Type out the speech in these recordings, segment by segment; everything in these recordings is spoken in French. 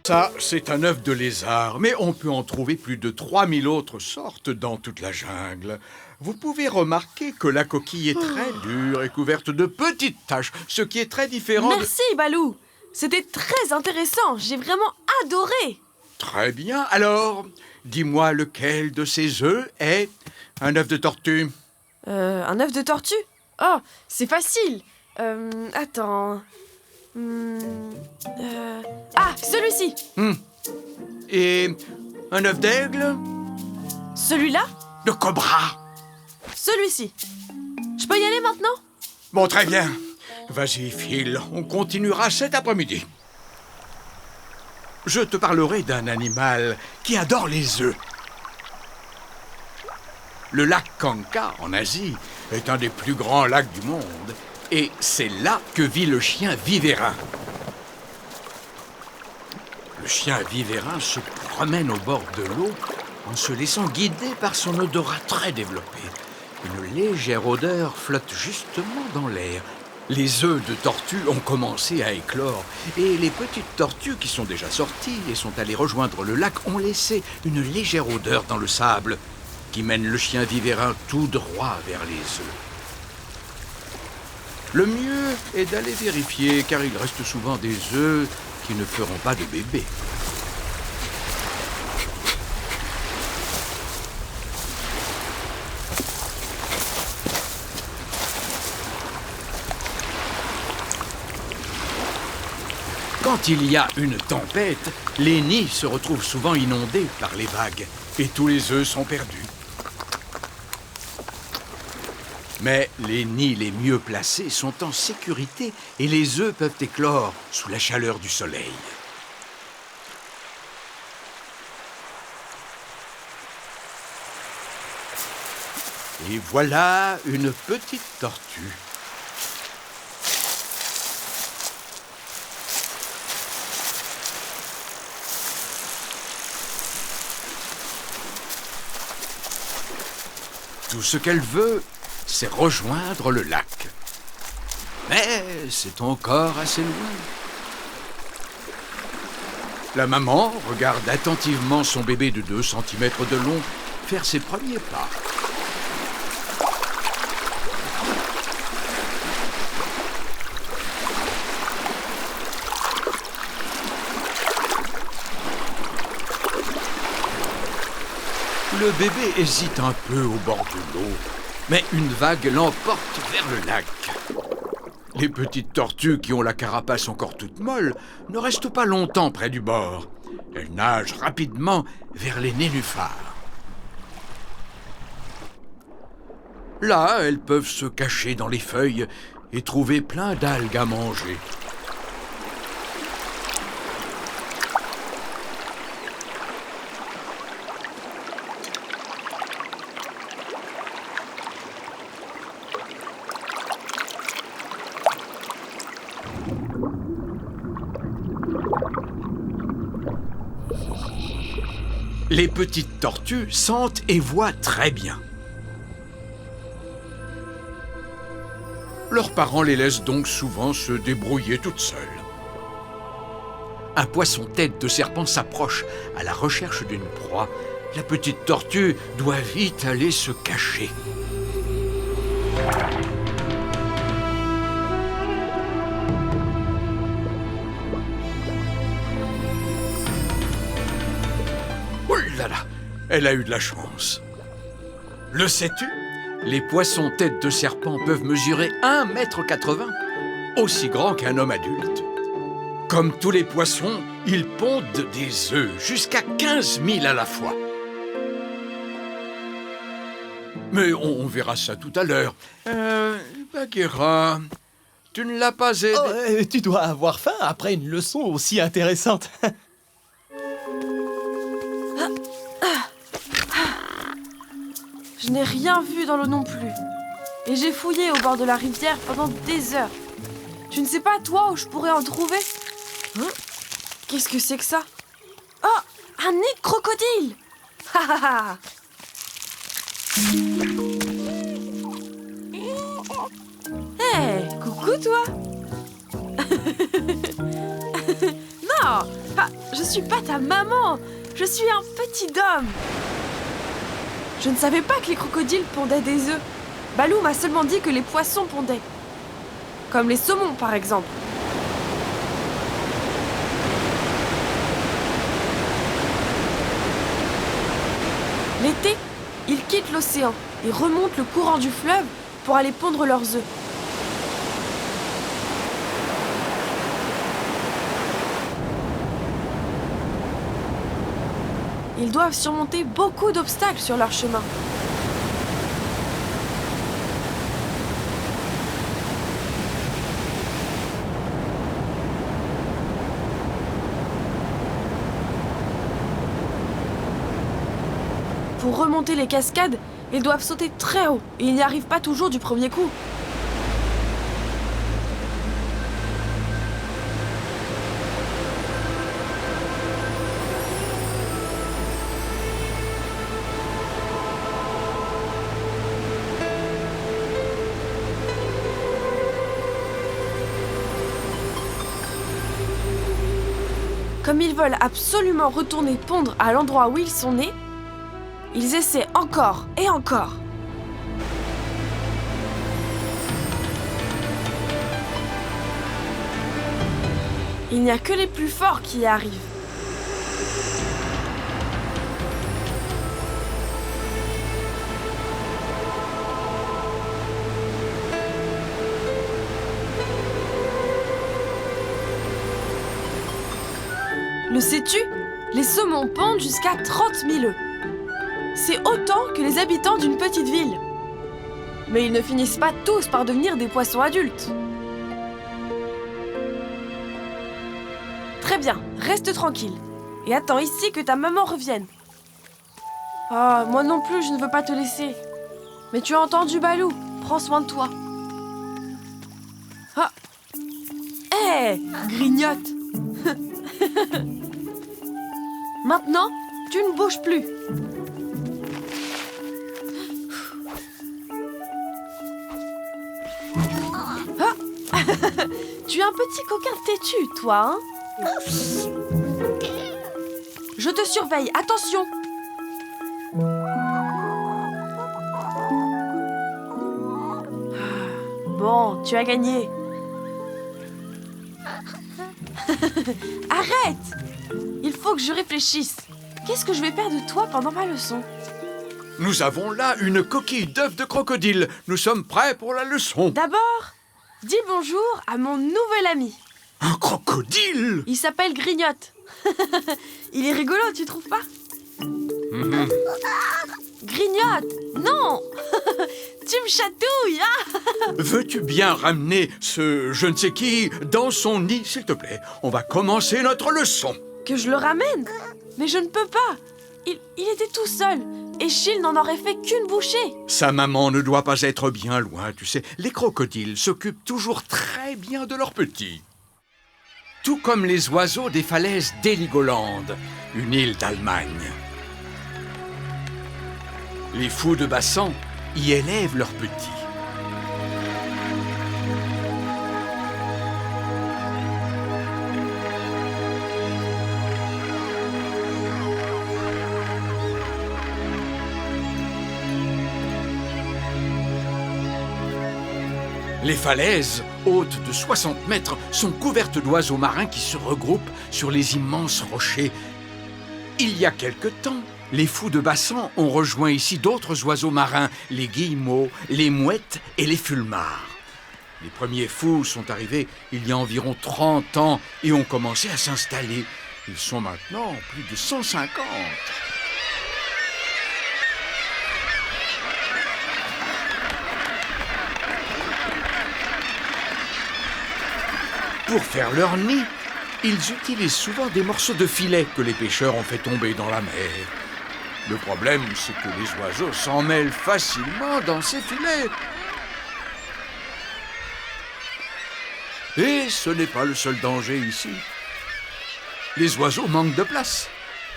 Ça, c'est un œuf de lézard, mais on peut en trouver plus de 3000 autres sortes dans toute la jungle. Vous pouvez remarquer que la coquille est très dure et couverte de petites taches, ce qui est très différent Merci, Balou. C'était très intéressant. J'ai vraiment adoré. Très bien. Alors, dis-moi lequel de ces œufs est un œuf de tortue? Un œuf de tortue? Oh, c'est facile. Attends. Ah, celui-ci. Et un œuf d'aigle? Celui-là? De cobra? Celui-ci. Je peux y aller maintenant? Bon, très bien. Vas-y, Phil, on continuera cet après-midi. Je te parlerai d'un animal qui adore les œufs. Le lac Kanka, en Asie, est un des plus grands lacs du monde. Et c'est là que vit le chien vivérin. Le chien vivérin se promène au bord de l'eau en se laissant guider par son odorat très développé. Une légère odeur flotte justement dans l'air. Les œufs de tortue ont commencé à éclore et les petites tortues qui sont déjà sorties et sont allées rejoindre le lac ont laissé une légère odeur dans le sable qui mène le chien vivérin tout droit vers les œufs. Le mieux est d'aller vérifier car il reste souvent des œufs qui ne feront pas de bébé. Quand il y a une tempête, les nids se retrouvent souvent inondés par les vagues et tous les œufs sont perdus. Mais les nids les mieux placés sont en sécurité et les œufs peuvent éclore sous la chaleur du soleil. Et voilà une petite tortue. Tout ce qu'elle veut, c'est rejoindre le lac. Mais c'est encore assez loin. La maman regarde attentivement son bébé de 2 cm de long faire ses premiers pas. Le bébé hésite un peu au bord de l'eau, mais une vague l'emporte vers le lac. Les petites tortues qui ont la carapace encore toute molle ne restent pas longtemps près du bord. Elles nagent rapidement vers les nénuphars. Là, elles peuvent se cacher dans les feuilles et trouver plein d'algues à manger. Les petites tortues sentent et voient très bien. Leurs parents les laissent donc souvent se débrouiller toutes seules. Un poisson tête de serpent s'approche à la recherche d'une proie. La petite tortue doit vite aller se cacher. Oh là là, elle a eu de la chance. Le sais-tu? Les poissons tête de serpent peuvent mesurer 1,80 m, aussi grand qu'un homme adulte. Comme tous les poissons, ils pondent des œufs jusqu'à 15 000 à la fois. Mais on verra ça tout à l'heure. Bagheera, tu ne l'as pas aidé. Oh, tu dois avoir faim après une leçon aussi intéressante. Je n'ai rien vu dans l'eau non plus. Et j'ai fouillé au bord de la rivière pendant des heures. Tu ne sais pas, toi, où je pourrais en trouver? Qu'est-ce que c'est que ça? Oh, un nid de crocodile! Ha ha ha! Hé, coucou toi! Non, Ah, je suis pas ta maman. Je suis un petit homme. Je ne savais pas que les crocodiles pondaient des œufs. Balou m'a seulement dit que les poissons pondaient. Comme les saumons, par exemple. L'été, ils quittent l'océan et remontent le courant du fleuve pour aller pondre leurs œufs. Ils doivent surmonter beaucoup d'obstacles sur leur chemin. Pour remonter les cascades, ils doivent sauter très haut et ils n'y arrivent pas toujours du premier coup. Comme ils veulent absolument retourner pondre à l'endroit où ils sont nés, ils essaient encore et encore. Il n'y a que les plus forts qui y arrivent. Le sais-tu? Les saumons pondent jusqu'à 30 000 œufs. C'est autant que les habitants d'une petite ville. Mais ils ne finissent pas tous par devenir des poissons adultes. Très bien, reste tranquille. Et attends ici que ta maman revienne. Ah, moi non plus, je ne veux pas te laisser. Mais tu as entendu Balou, prends soin de toi. Ah. Hé, grignote. Maintenant, tu ne bouges plus. Ah. Tu es un petit coquin têtu, toi, hein? Je te surveille, attention. Bon, tu as gagné. Arrête! Il faut que je réfléchisse. Qu'est-ce que je vais faire de toi pendant ma leçon? Nous avons là une coquille d'œuf de crocodile. Nous sommes prêts pour la leçon. D'abord, dis bonjour à mon nouvel ami. Un crocodile? Il s'appelle Grignote. Il est rigolo, tu trouves pas? Grignote! Non! Tu me chatouilles, hein? Veux-tu bien ramener ce je ne sais qui dans son nid, s'il te plaît? On va commencer notre leçon. Que je le ramène? Mais je ne peux pas. Il était tout seul. Et Chil n'en aurait fait qu'une bouchée. Sa maman ne doit pas être bien loin, tu sais. Les crocodiles s'occupent toujours très bien de leurs petits. Tout comme les oiseaux des falaises d'Heligoland, une île d'Allemagne. Les fous de Bassan y élèvent leurs petits. Les falaises, hautes de 60 mètres, sont couvertes d'oiseaux marins qui se regroupent sur les immenses rochers. Il y a quelque temps, les fous de Bassan ont rejoint ici d'autres oiseaux marins, les guillemots, les mouettes et les fulmars. Les premiers fous sont arrivés il y a environ 30 ans et ont commencé à s'installer. Ils sont maintenant plus de 150. Pour faire leur nid, ils utilisent souvent des morceaux de filet que les pêcheurs ont fait tomber dans la mer. Le problème, c'est que les oiseaux s'en mêlent facilement dans ces filets. Et ce n'est pas le seul danger ici. Les oiseaux manquent de place.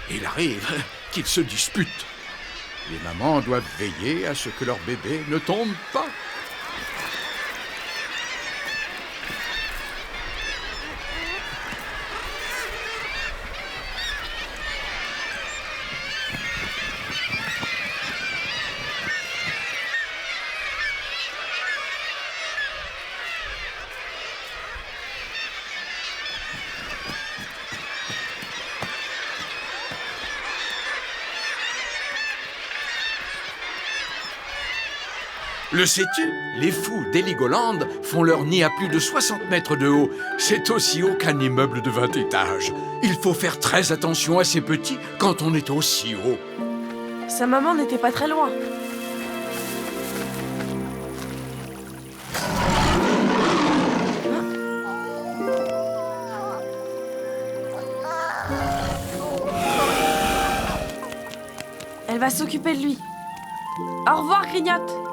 Et il arrive qu'ils se disputent. Les mamans doivent veiller à ce que leur bébé ne tombe pas. Le sais-tu? Les fous d'Heligoland font leur nid à plus de 60 mètres de haut. C'est aussi haut qu'un immeuble de 20 étages. Il faut faire très attention à ces petits quand on est aussi haut. Sa maman n'était pas très loin. Elle va s'occuper de lui. Au revoir, Grignotte.